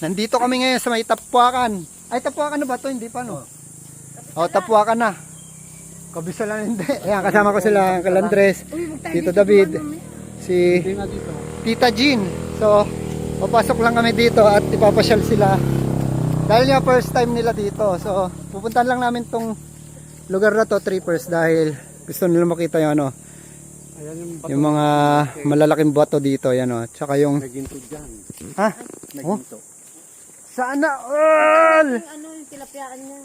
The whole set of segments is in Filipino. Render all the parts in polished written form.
Nandito kami ngayon sa may Tapuakan. Ay, Tapuakan na ba ito? Hindi pa, no? Oh, Tapuakan na. Kabisa lang hindi. Ayan, kasama ko sila, Uncle Andres, Tito David, si Tita Jean. So, papasok lang kami dito at ipapasyal sila. Dahil nga first time nila dito. So, pupuntahan lang namin tong lugar na to, Trippers, dahil gusto nila makita yung ano, yung mga malalaking bato dito, yan o. Tsaka yung... Naginto dyan. Ha? Naginto. Sana all! Ano yung tilapyaan niya?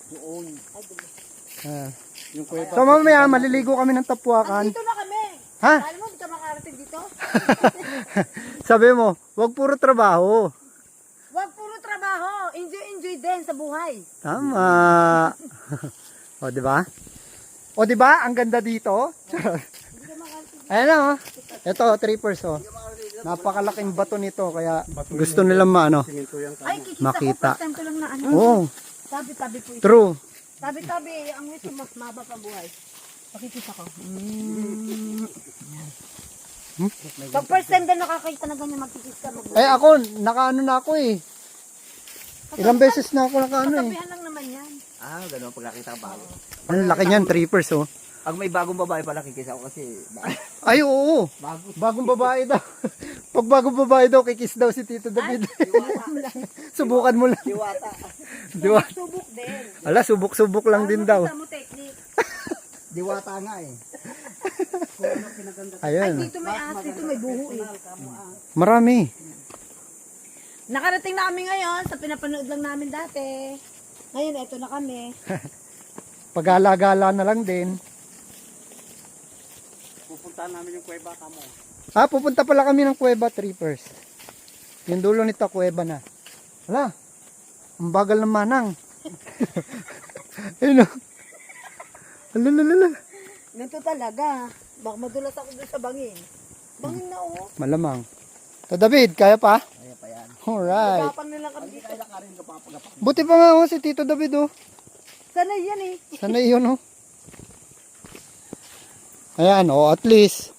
Doon. Ah. Yung kuweba. So mamaya maliligo kami ng Tapuakan. Dito na kami. Ha? Alam mo, di ka makarating dito? Sabi mo, wag puro trabaho. Huwag puro trabaho. Enjoy din sa buhay. Tama. O, di ba? O, di ba? Ang ganda dito. Ayan na, oh. Ito, Trippers, oh. Napakalaking bato nito, kaya gusto nilang maano, Siminto yan. Ay, kikita makita. ko. First time ko lang na ano. Oh, Tabi-tabi po ito. true. Tabi-tabi. Ang wish ko mas maba pa buhay. Pakikita ko. Pag first time din nakakita na ganyan, magkikis ka. Eh, ako, nakaano na ako eh. Ilang beses na ako nakaano eh. Kasabihan lang naman yan. Ah, gano'n pag nakita ka bago. Ang laki niyan, Trippers, oh. Pag may bagong babae pala kikisa ko kasi Ay, oo. bago. Bagong babae daw. Pag bagong babae daw, kikis daw si Tito David. Subukan mo lang. Diwata. Di ba? Subok din. Ala, subok-subok lang din daw. Kita mo technique. Diwata nga eh. Ay, Ayun. dito may ahas, dito may buho eh. Marami. Nakarating na kami ngayon sa pinapanood lang namin dati. Ngayon, eto na kami. Pagala-gala na lang din. Pupuntahan namin yung kuweba kamo. Ah, pupunta pala kami ng Cueva, Trippers. Yung dulo nito, Cueva na. Hala, ang bagal ng manang. Ayun o. Alalala. Ganito talaga. Baka madulas ako doon sa bangin. Bangin na oh. Malamang. To David, kaya pa? Kaya pa yan. Alright. Kapang nila kami dito. Kaya ka rin kapapagapak. Buti pa nga si Tito David oh. Sana yan eh. Sana yun oh. Ayan oh, at least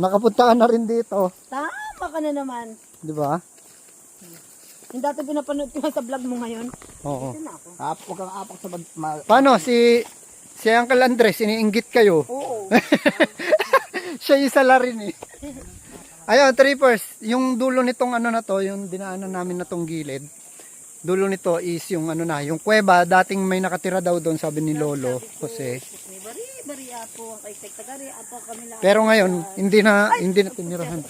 nakapuntaan na rin dito. Tama ka na naman. Di ba? Yung dati pinapanood ko sa vlog mo ngayon. Oo. Ito na ako. Huwag kang apak sa Paano si Uncle Andres, iniinggit kayo? Oo. Siya yung sala rin eh. Ayun, Trippers, yung dulo nitong ano na to, yung dinaanan namin na tong gilid. Dulo nito is yung ano na, yung kuweba, dating may nakatira daw doon, sabi ni Lolo Jose. May bari apo. Ang kay tagari apo kami lang. Pero ngayon, hindi na tinirahan.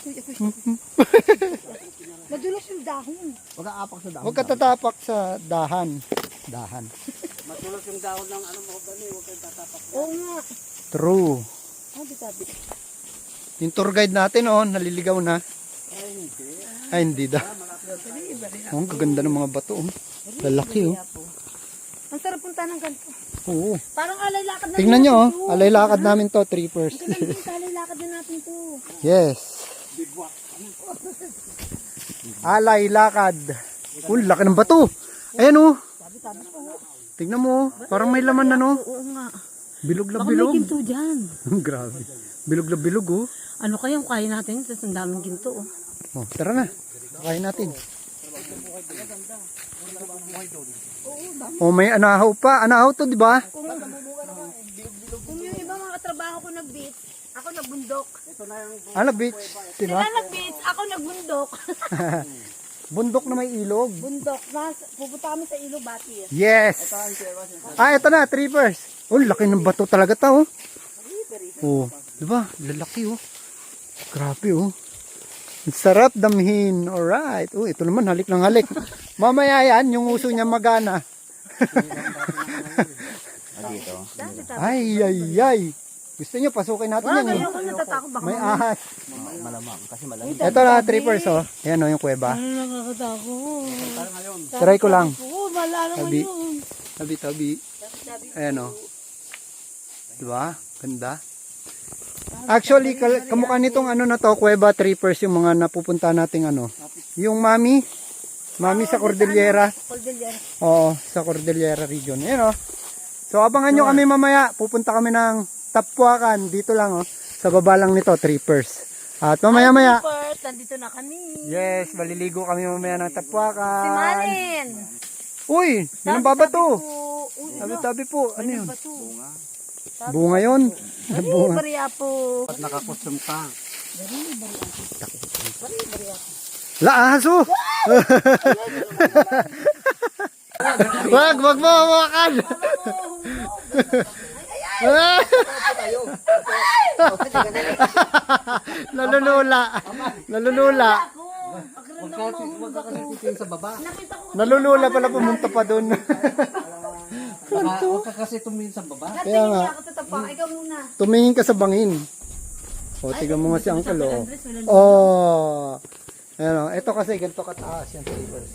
Madulas yung dahon. Huwag kang apak sa dahon. Huwag ka tatapak sa dahan. Dahan. Matulog yung dahon ng ano mo gani, huwag kang tatapak. Oo nga. True. Tabi-tabi. Yung tour guide natin, oh, naliligaw na. Ay, hindi. Ay, hindi daw. Oh, ang gaganda ng mga bato, oh. Lalaki, oh. Ang sarap punta ng ganito. Oo. Parang alay lakad na Tingnan nyo, oh. natin to. Alay lakad namin to, Trippers. Ang galing din, alay lakad na natin to. Yes. Alay lakad. Laki ng bato. Ayan, oh. Tabi-tabi po. Tingnan mo, oh. Parang may laman na, no? Oo nga. Bilog na Baka may bilog. ginto dyan. Grabe. Bilog na bilog, oh. Ano kayang kaya natin? Tapos ang daming ginto. Oh. Oh, tara na. Kain natin. Oh, may anahaw pa. Anahaw to, di ba? Kung yung ibang mga katrabaho ko nag-beach, ako nagbundok. Ano, beach? Sino? Sila nag-beach, ako nagbundok. Bundok na may ilog. Bundok. Pupunta kami sa Ilog Batir. Yes! Ah, ito na, Trippers. Oh, laki ng bato talaga ta, oh. Oh, di ba? Lalaki, oh. Grabe, oh. Ang sarap damhin. Alright. Oh, ito naman, halik ng halik. Mamaya yan, yung uso niya magana. Dito. Ay, ay, ay. Gusto niyo, pasukin natin yan. Ngayon Eh. ako natatakot baka May ahas. Malamang kasi malamang. Ito na, Trippers, oh. Ayan, oh, yung kuweba. nakakatakot. Try ko lang. Oo, malala mo Tabi. yun. Tabi. Ayan, oh. Diba? Ganda. Actually, kamukha nitong ano na to, Cueva Trippers, yung mga napupunta nating ano. Yung Mami sa Cordillera. Cordillera. Oo, sa Cordillera region. Ayan, oh. So, abangan nyo kami mamaya. Pupunta kami ng Tapuakan. Dito lang, oh. Sa baba lang nito, Trippers. At mamaya-maya, At nandito na kami. Yes, maliligo kami mamaya ng Si Tapuakan. Malin. Uy, yun ang babato. Uy, Tabi-tabi po. Ano yun? bato. Bunga yun. Bari, Bunga. bariya po. At nakakustom ka. La, aso! Wag mo hawakan! Nalulula. Nalulula. Huwag ka kasi titingin sa baba. Nalulula pala pumunta pa doon. Huwag ka kasi tumingin sa baba. Kaya nga, Ikaw muna. tumingin ka sa bangin. O, tignan mo nga si Uncle, oh. Oh. Ayan, oh. Ito kasi ganito kataas yung tables.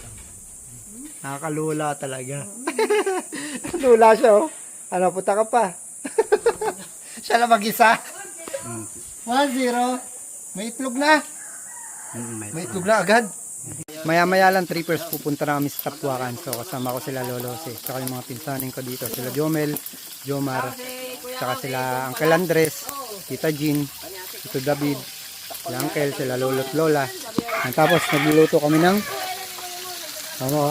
Nakakalula talaga. Lula siya, oh. Ano, punta ka pa. Siya lang mag-isa. 1-0. May itlog na. May itlog na agad. Maya-maya lang, trippers, pupunta na kami sa Tapuakan. So, kasama ko sila Lolo Si. Tsaka yung mga pinsanin ko dito. Sila Jomel, Jomar, tsaka sila Uncle Andres, Tita Jean, Tito David, sila Uncle, sila Lolo at Lola. And tapos, nagluluto kami ng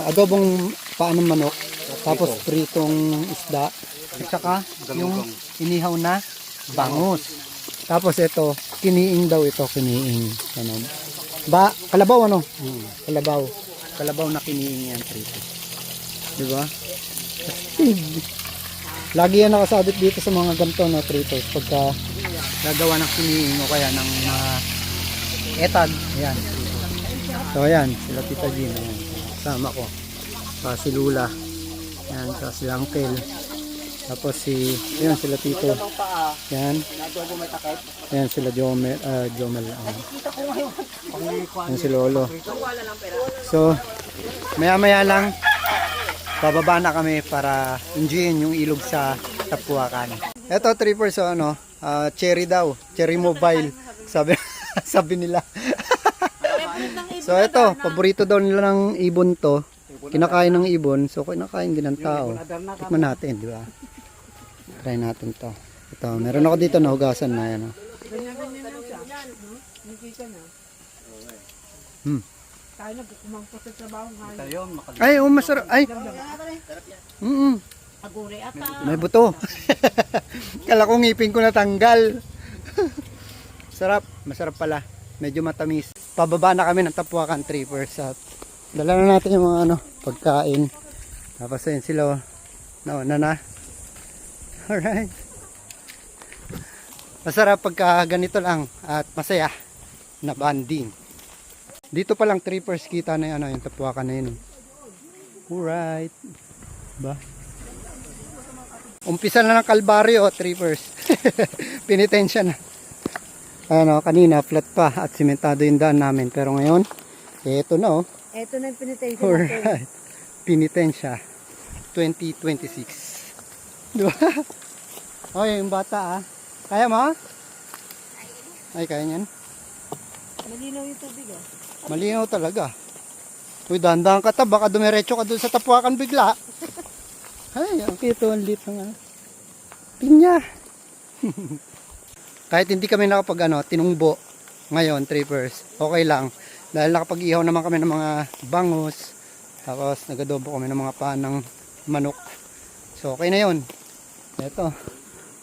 adobong paa ng manok. Tapos, pritong isda. At saka, yung inihaw na bangus. Tapos, ito, kiniing daw ito, kiniing. Ano? Kalabaw ano? Kalabaw. Kalabaw na kiniing yan, trippers. Diba? Lagi yan nakasabit dito sa mga ganito na trippers. Pagka gagawa ng kiniing o kaya ng mga etag. Ayan. So ayan, sila Tita Jean. Ayan. Sama ko. Si Lula. Ayan, si Uncle. Tapos ayan sila Tito. Ayan. Ayan sila Jomel. Ayan si Lolo. So, maya-maya lang, bababa na kami para enjoyin yung ilog sa Tapuakan. Eto, trippers, so ano, cherry daw. Cherry mobile. Sabi nila. So, eto, paborito daw nila ng ibon to. Kinakain ng ibon. So, kinakain din ng tao. Tikman natin, di ba? Try natin to. Ito, meron ako dito na hugasan na yan. Ay, masarap. Ay. May buto. Kala ko ngipin ko natanggal. Sarap, masarap pala. Medyo matamis. Pababa na kami ng Tapuakan trippers at dala na natin yung mga pagkain. Tapos ayun sila. Nauna na. Alright. Masarap pagka ganito lang at masaya na banding. Dito pa lang trippers kita na yung Tapuakan na yun. Alright. Ba? Umpisa na ng kalbaryo, trippers. Pinitensya na. Kanina flat pa at simentado yung daan namin. Pero ngayon, eto na Eto na yung pinitensya. Alright. Pinitensya 2026. Diba? Yung bata Kaya mo? Ay, kaya niyan. Malinaw yung tubig Malinaw talaga. Uy, dahan-dahan ka baka dumiretso ka doon sa Tapuakan bigla. Ay, ang cute, ang lit ng pinya. Kahit hindi kami nakapag tinungbo ngayon, trippers, okay lang. Dahil nakapag-ihaw naman kami ng mga bangus. Tapos nagadobo kami ng mga paan ng manok. So okay na yun. Ito.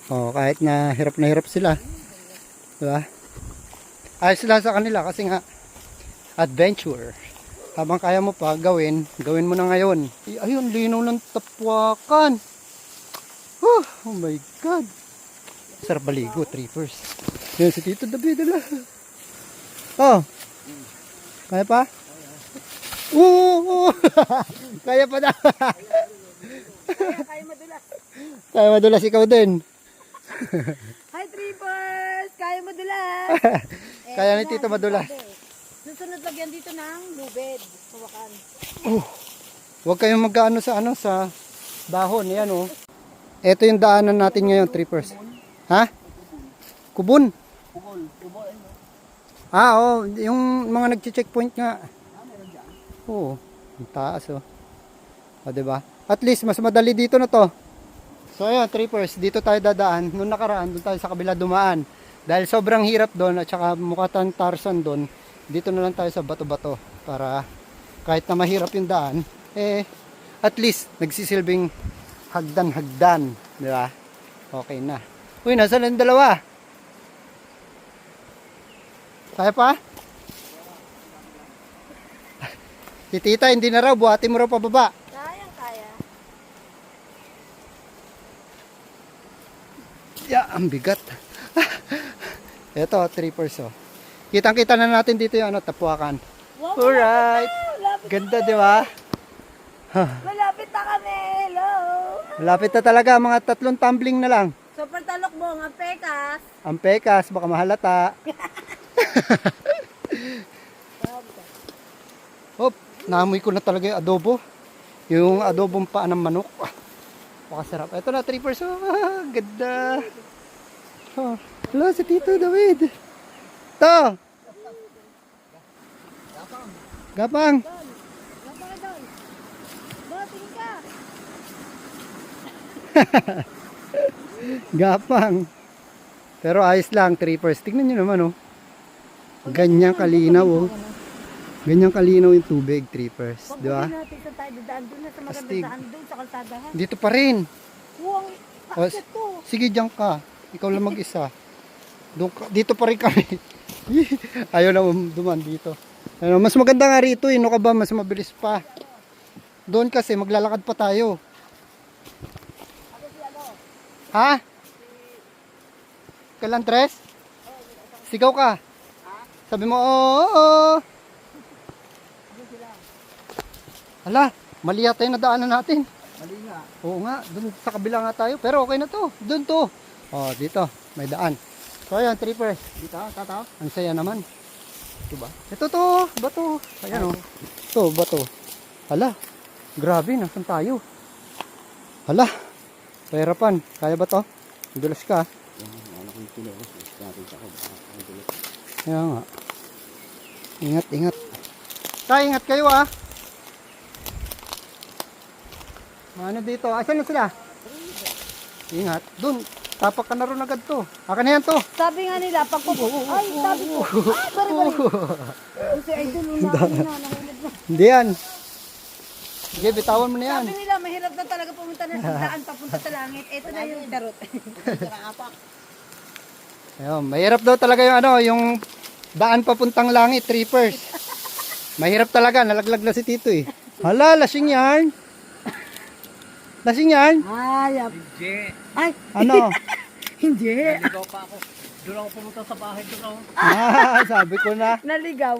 Kahit na hirap sila. Diba? Ayos sila sa kanila kasi nga adventure. Habang kaya mo pa gawin mo na ngayon. Ayun, linaw ng Tapuakan. Oh my God. Sarap baligo, trippers. Yan si Tito David ala. Kaya pa? Kaya pa daw. Kaya madulas. Kaya madulas ikaw din. Hi, trippers! Kaya madulas. Kaya ni Tito madulas. Susunod lagyan dito ng lubed. Hawakan. Huwag kayong magkaano sa dahon. Yan Ito yung daanan natin ngayon, trippers. Ha? Kubon? Yung mga nag-checkpoint nga. Ang taas diba? At least mas madali dito na to. So ayun, trippers, dito tayo dadaan. Noong nakaraan, doon tayo sa kabila dumaan. Dahil sobrang hirap doon at saka mukha tayong Tarzan doon. dito na lang tayo sa bato-bato para kahit na mahirap yung daan, at least nagsisilbing hagdan-hagdan, di ba? Okay na. Uy, nasa na yung dalawa? Kaya pa? Si tita, hindi na raw, buhatin mo raw pababa. Kaya. Yeah, ang bigat. Ito, trippers, oh. Kitang-kita na natin dito yung tapuakan. Wow, Alright. Malapit Ganda, di ba? Malapit na kami. Hello. Malapit na talaga, mga 3 tumbling na lang. Super talokbong, ang pekas. Ang pekas, baka mahalata. Hop, naamoy ko na talaga yung adobo. Yung adobong paa ng manok. Pakasarap. Ito na, trippers. Oh, ganda. Oh, hello, si Tito David. Ito. Gapang. Napaka doon. Ba, tingin ka. Gapang. Pero ayos lang, trippers. Tignan nyo naman, oh. Ganyang kalinaw, oh. Ganyang kalinaw yung tubig, trippers. Pag Di ba? natin sa tayo dadaan doon na sa magandang Astig. daan doon sa kalsadahan. Dito pa rin. Huwag, O, akit to. sige, diyan ka. Ikaw lang mag-isa. Dito pa rin kami. Ayaw na duman dito. Ano, mas maganda nga rito, no ka ba? Mas mabilis pa. Doon kasi, maglalakad pa tayo. Ha? Kalantres? Sigaw ka. Sabi mo, oo. Hala, mali yata yung nadaanan natin. Mali nga. Oo nga, dun sa kabila nga tayo. Pero okay na to. Dun to. Oh, dito. May daan. So ayan, trippers. Dito, tataw. Ang saya naman. Ito ba? Ito to. Bato. Ayan o. Ito, bato. Hala. Grabe, nasan tayo? Hala. Pahirapan. Kaya ba to? Madulas ka. Ano kung tinuos? Natin sa ko. Kaya nga. Ingat, ingat. Tayo, ingat kayo ah. Ano dito? Asan na sila? Ingat. Dun. Tapak ka na rin agad to. Akan na yan to. Sabi nga nila, pag ay, sabi ko, bari. Kasi ay doon, nahulog na. Hindi yan. Sige, bitawan mo na yan. Sabi nila, mahirap na talaga pumunta na sa daan papunta sa langit. Ito na yung darot. Ayun, mahirap daw talaga yung yung daan papuntang langit, trippers. Mahirap talaga, nalaglag na si Tito eh. Hala, lasing yan. Lasing yan. Ay, Hindi. ay, Ano? hindi. Naligaw pa ako. Doon ako pumunta sa bahay doon ako. Sabi ko na. Naligaw.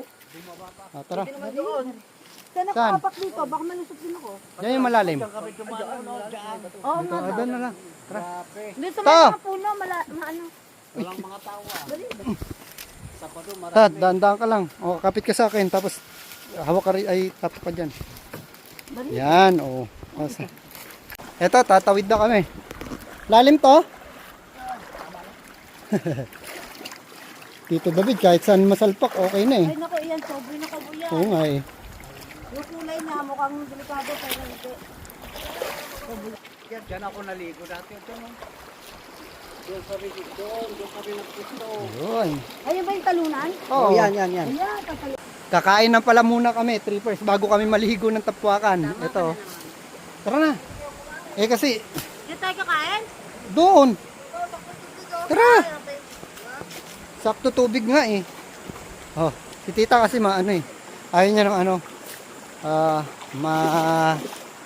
Tara. Saan ako Saan? apak dito? Baka malusot din ako. Diyan yung malalim. Kami dumaan, no? Diyan. Oo nga. Doon na lang. Grabe. Doon sa To. mga puno, maano. Walang mga tawa. Sa pado, marami. Dahan-dahan ka lang. O, kapit ka sa akin. Tapos, hawak ka rin. Ay, tapos pa dyan. Yan, o. Eto, tatawid na kami. Lalim to? Tito David, kahit saan masalpak, okay na eh. Ay, naku, iyan. Sobrang nakabo yan. Oo nga eh. Yung kulay niya, mukhang delikado. Pero hindi. Diyan ako naligo dati. Diyan, no? Doon kami nagpusto. Yun. Ayun ba yung talunan? Oo. yan. Ayan, tatalun. Kakain na pala muna kami, trippers, bago kami maligo ng tapuakan. Ito. Tara na. Eh kasi, Dito tayo kakain? doon. Tara. Sakto tubig nga eh. Oh, si tita kasi ayaw niya ng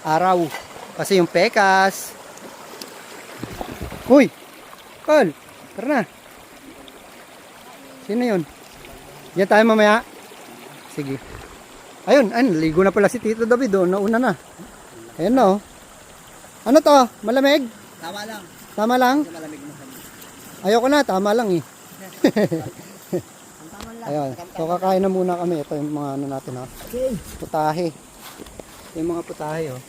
araw. Kasi yung pekas. Uy! Paul! Tara na. Sino yun? Yan tayo mamaya. Sige. Ayun, ligo na pala si Tito David. Oh, nauna na. Ayun na oh. Ano to? Malamig? Tama lang. Tama lang? Malamig na kami. Ayoko na, tama lang eh. Ayun, so kakain na muna kami. Ito yung mga natin ha. Putahe. Ito yung mga putahe oh.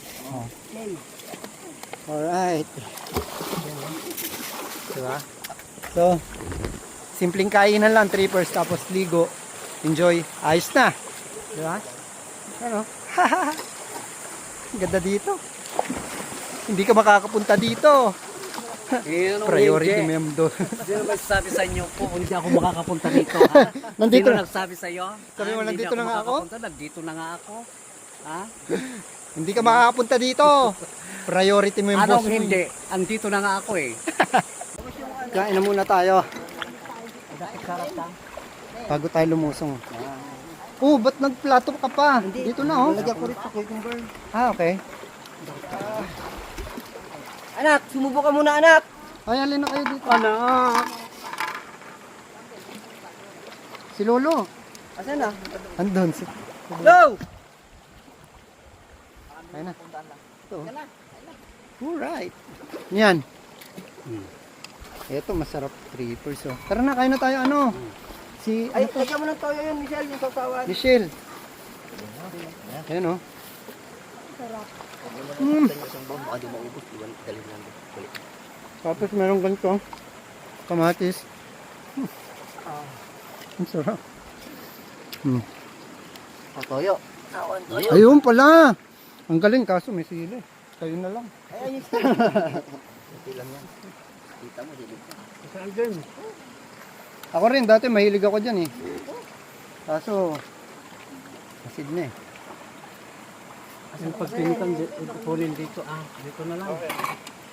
Alright. Diba? So, simpleng kainan lang, trippers, tapos ligo. Enjoy. Ayos na. Diba? Ano? Ganda dito. Hindi ka makakapunta dito. Priority member. Sino nagsabi sa inyo po hindi ako makakapunta dito, ha? Nandito Sino na. nagsabi sa iyo? Sabi mo, Hindi nandito na nga ako? makakapunta, nandito na nga ako. Ha? Hindi ka makakapunta dito. Priority mo yung boss Anong mo. hindi? Andito na nga ako eh. Kain na muna tayo. Bago tayo lumusong. Oh, ba't nagplato ka pa? Dito na oh. Lagyan ko rin sa cucumber. Ah, okay. Anak, sumubo ka muna anak. Ay, alin na kayo dito. Anak. Si Lolo. Asan na? Andun. Si... Go! Ayun na. Ito. Alright. Yan. Ito, masarap. 3 oh. Tara na, kain na tayo. Ano? Si Ay, lagyan mo ng toyo yun, Michelle, yung sausawan. Michelle. Ayan oh. Mm. Tapos meron ganito. Kamatis. Ang sarap. Toyo. Ayun pala. Ang galing kaso may sili. Kayo na lang. Ay, ayun. Saan din? Ako rin dati mahilig ako dyan eh. Kaso asid na eh. Yung pagtinitan, kunin dito, dito na lang.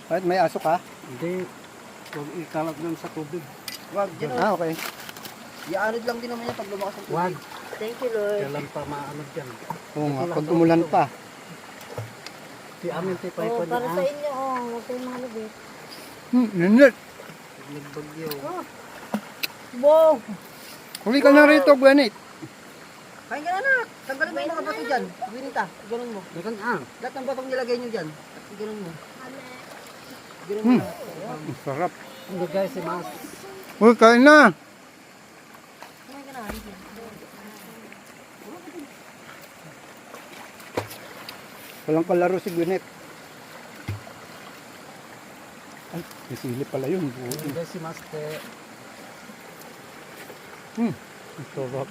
Bakit may aso ka? Hindi, huwag ikalat lang sa tubig. Wag, dyan o. Ah, okay. Iaanod lang din naman yan pag lumakas ang tubig. Wag, Thank you, Lord. kailan pa maano dyan. Oo nga, pag umulan pa. Si Amin, tipay ko Para sa na, inyo, huwag kayong malabit. Ninit. nagbagyo. Wow! Huli ka na rito, Gwenit. Kain ka na anak. Tanggalin mo yung mga bato dyan. Winita, ganun mo. Dagan Lahat ng batong nilagay nyo dyan. Ganun mo. Ganun mo. Ang sarap. Hindi guys, si Mas. Uy, kain na. Walang kalaro si Gwenit. Ay, may sili pala yun. Hindi guys, si Mas. Ang sarap.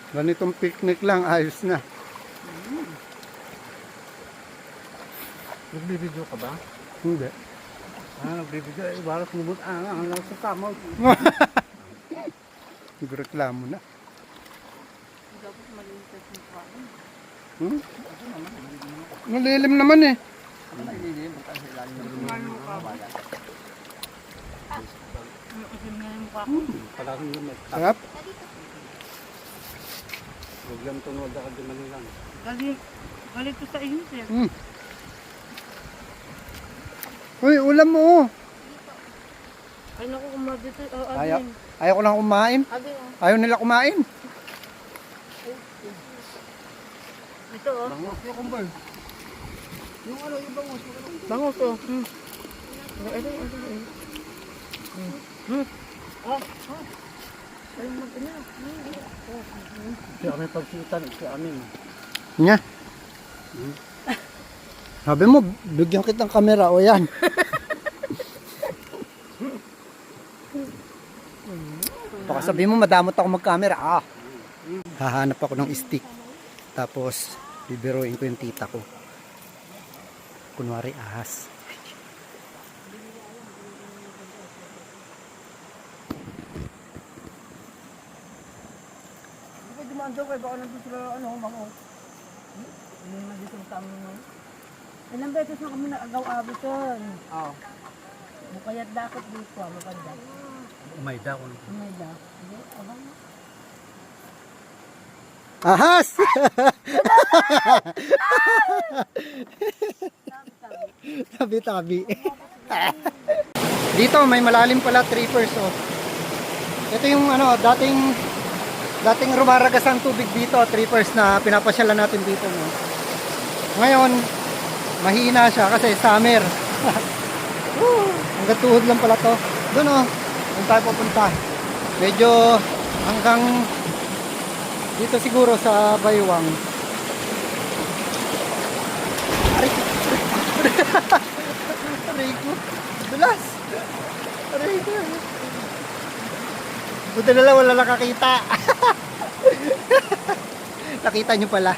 Ganitong picnic lang, ayos na. Nagbibideo ka ba? Hindi. Nagbibideo. Barat mumut. Ang lang sa kamot. Nagreklamo na. Malilim naman eh. Parang yun, Sarap. huwag lang tunod ako din lang. Galit ko sa inyo, sir. Uy, ulam mo oh. Ay, naku, kumadito. Ayaw, ayaw ko lang kumain. Abi, Ayaw nila kumain. ito, oh. Yung ano, yung bangus. Bango to. Ito. Si Amin pagsitan, si Amin. Nya. Sabi mo, bigyan kitang kamera o yan. Baka sabihin mo, madamot ako mag-camera. Hahanap ako ng stick. Tapos, bibiruin ko yung tita ko. Kunwari, ahas. Pwede dumaan daw kayo. Baka nandun sila, ano, bangus. Nandito sa amin. Ilang beses na kami nakagaw-abi ton. Oo. Bukayat dakot dito, maganda. Umayda ko. May da. Abang. Ahas! Tabi-tabi. Dito may malalim pala trippers oh. Ito yung ano, dating rumaragas ang tubig dito, trippers na pinapasyalan natin dito no. Ngayon, mahina siya kasi summer. Hanggang tuhod lang pala to. Doon oh, doon tayo pupunta. Medyo hanggang dito siguro sa Baywang. Aray ko. Aray ko. Dulas. Aray ko. Buti na lang wala nakakita. Nakita nyo pala.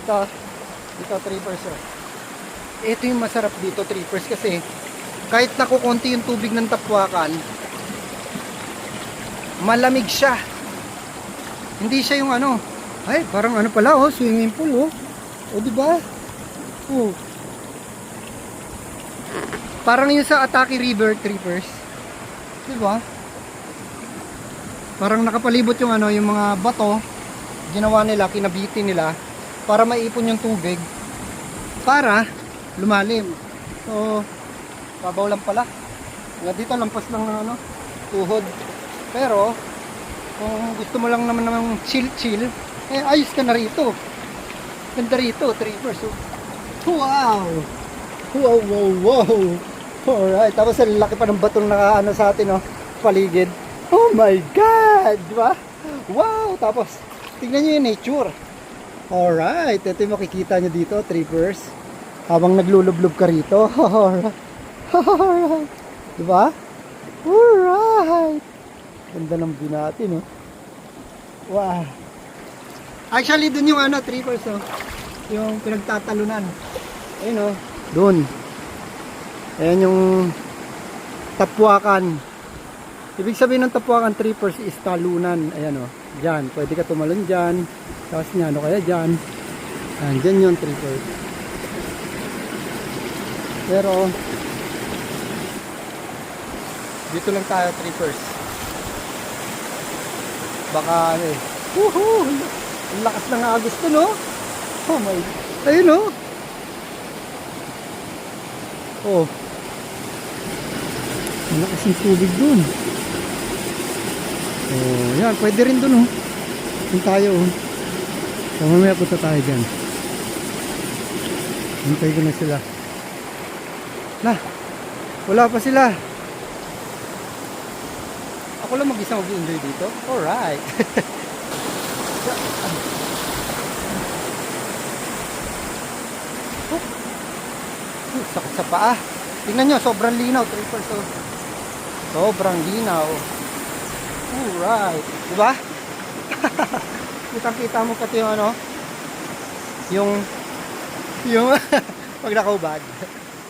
Ito 3%. ito yung masarap dito, trippers, kasi kahit nakukunti yung tubig ng Tapuacan, malamig siya. Hindi siya yung ano, ay parang ano pala, oh, swimming pool, oh. O, diba? Oh. Parang yung sa Atake River, trippers. Diba? Parang nakapalibot yung ano, yung mga bato, ginawa nila, kinabitin nila para maipon yung tubig para lumalim. So, babaw lang pala. Nga dito lampas lang ng ano, tuhod. Pero kung gusto mo lang naman ng chill, eh ayos ka na rito. Ganda rito, trippers. So, wow! Wow! Alright, tapos ang laki pa ng batong nakaano sa atin, oh, paligid. Oh my God! Diba? Wow! Tapos, tingnan nyo yung nature. Alright, ito yung makikita nyo dito, trippers. Habang naglulublob ka rito. Alright. Diba? Alright. Ganda ng view natin, oh. Wow. Actually, dun yung ano, trippers, oh. Yung pinagtatalunan. Ayun, oh. Dun. Ayan yung Tapuacan. Ibig sabihin ng Tapuacan trippers is talunan. Ayan, oh. Diyan. Pwede ka tumalon dyan. Tapos niya, ano kaya dyan. Ayan, dyan yung trippers. Pero, dito lang tayo, trippers. Baka, ano eh. Woohoo! Ang lakas ng agos to, no? Oh my. Ayun, no? Oh. Ang lakas ng tubig dun. Oh, yan. Pwede rin dun, oh. Dun tayo, oh. So, mamaya punta tayo dyan. Hintay ko na sila. Wala pa sila. Ako lang mag-isa mag-enjoy dito. Alright. Sakit sa paa. Tingnan nyo, sobrang linaw. Trippers, oh. Sobrang linaw. Alright. Diba? Kitang-kita mo pati yung ano, yung pag nakaubad.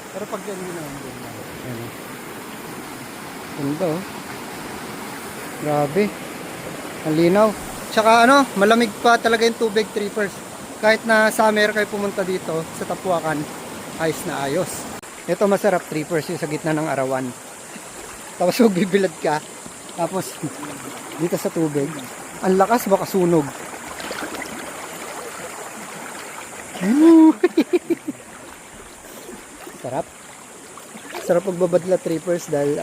Pero pag yan yun naman din. Ganda, oh. Grabe. Ang linaw. Tsaka ano, malamig pa talaga yung tubig, trippers. Kahit na summer kayo pumunta dito sa Tapuacan, ayos na ayos. Ito masarap, trippers, yung sa gitna ng arawan. Tapos magbibilad ka. Tapos dito sa tubig, ang lakas baka sunog. Sarap. Sarap pagbabadla, trippers, dahil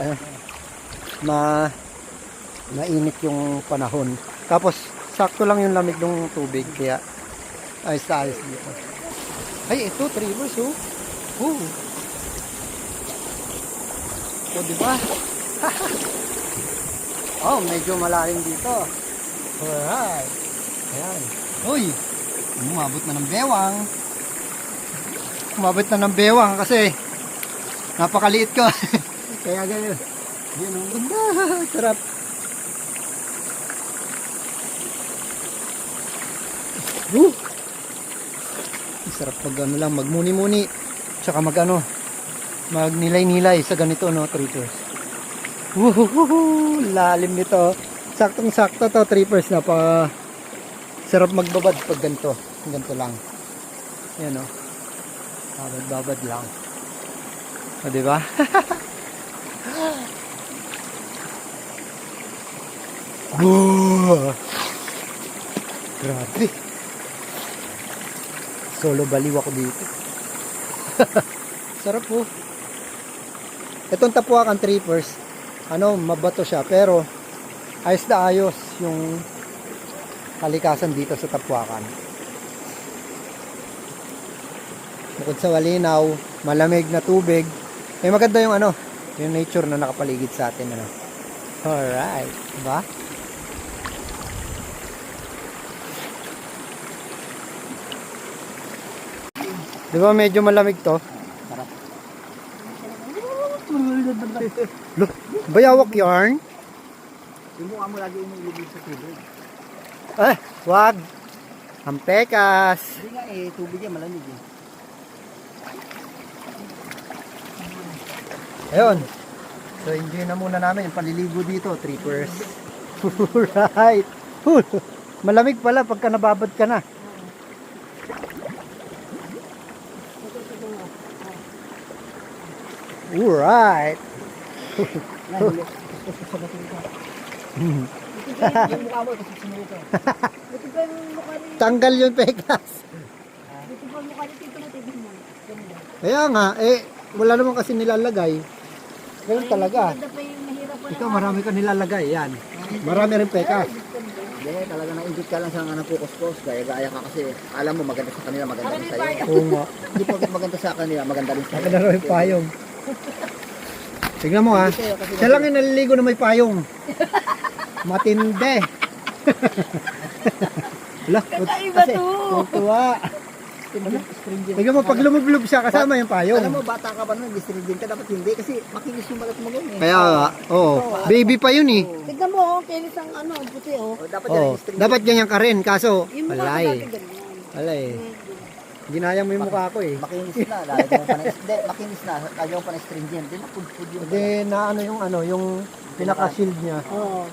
mainit yung panahon. Tapos sakto lang yung lamig ng tubig, kaya ayos na ayos dito. Ay, ito, trippers, oh. O, diba? Oh, medyo malalim dito. Alright. Ayan. Uy, umabot na ng bewang. Umabot na ng bewang kasi napakaliit ko. Kaya ganyan. Yun ang ganda. Sarap. Sarap pag ano lang, magmuni-muni. Tsaka magnilay-nilay sa ganito, no, trippers. Lalim nito. Saktong-sakto to, trippers, na pa sarap magbabad pag ganito. Ganito lang. Yan, no. Babad lang. O, diba? Grabe. Solo baliw ako dito. Sarap po. Itong Tapuacan trippers, mabato siya, pero ayos na ayos yung kalikasan dito sa Tapuacan. Bukod sa malinaw, malamig na tubig, maganda yung yung nature na nakapaligid sa atin, Alright, diba? Diba medyo malamig to? Sarap. Look, bayawak yarn. Yung mukha mo lagi umilibig sa tubig. Wag. Hampekas. Hindi nga tubig yan, malamig Ayun. So, enjoy na muna namin yung paliligo dito. Trippers. Alright. Malamig pala pagka nababad ka na. Alright. Yung mukha mo, kasi sumulit ko. Buti pa yung mukha rin. Tanggal yung pekas. Buti pa yung mukha rin. Ito na tignan mo. Ganun. Kaya nga, wala naman kasi nilalagay. Ganun talaga. Maganda pa yung mahirap pa. Ikaw marami ka nilalagay, yan. Marami rin pekas. Hindi, talaga na-inject ka lang sa mga napukuskos. Gaya-gaya ka kasi alam mo maganda sa kanila, maganda rin sa'yo. Oo nga. Hindi porket maganda sa kanila, maganda rin sa'yo. Ako na rin payong. Tignan mo ha. Siya lang yung naliligo na may payong. Matindi. Wala. Kakaiba to. Tuwa. Tignan mo, pag lumublob siya kasama yung payong. Alam mo, bata ka pa nun, din ka, dapat hindi. Kasi makinis yung balat mo nun eh. Kaya, oo. Baby pa yun eh. Tignan mo, oh, kinis ang ano, puti, oh. O, dapat Oo. yan stringent. Dapat ganyan ka rin. Kaso, Yung mukha ko alay. dati ganyan. Alay. Ginaya mo yung mukha ko eh. Makinis na, lalagyan mo pa na, hindi, makinis na, lagyan mo pa na stringent. Hindi, napudpud yung Hindi na yung pinaka-shield niya. Oo.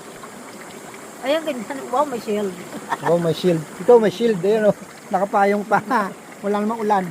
Ayan, ganyan. Wow, may shield. Oh, may shield. Ikaw may shield. Ayun oh. Nakapayong pa. Wala namang ulan.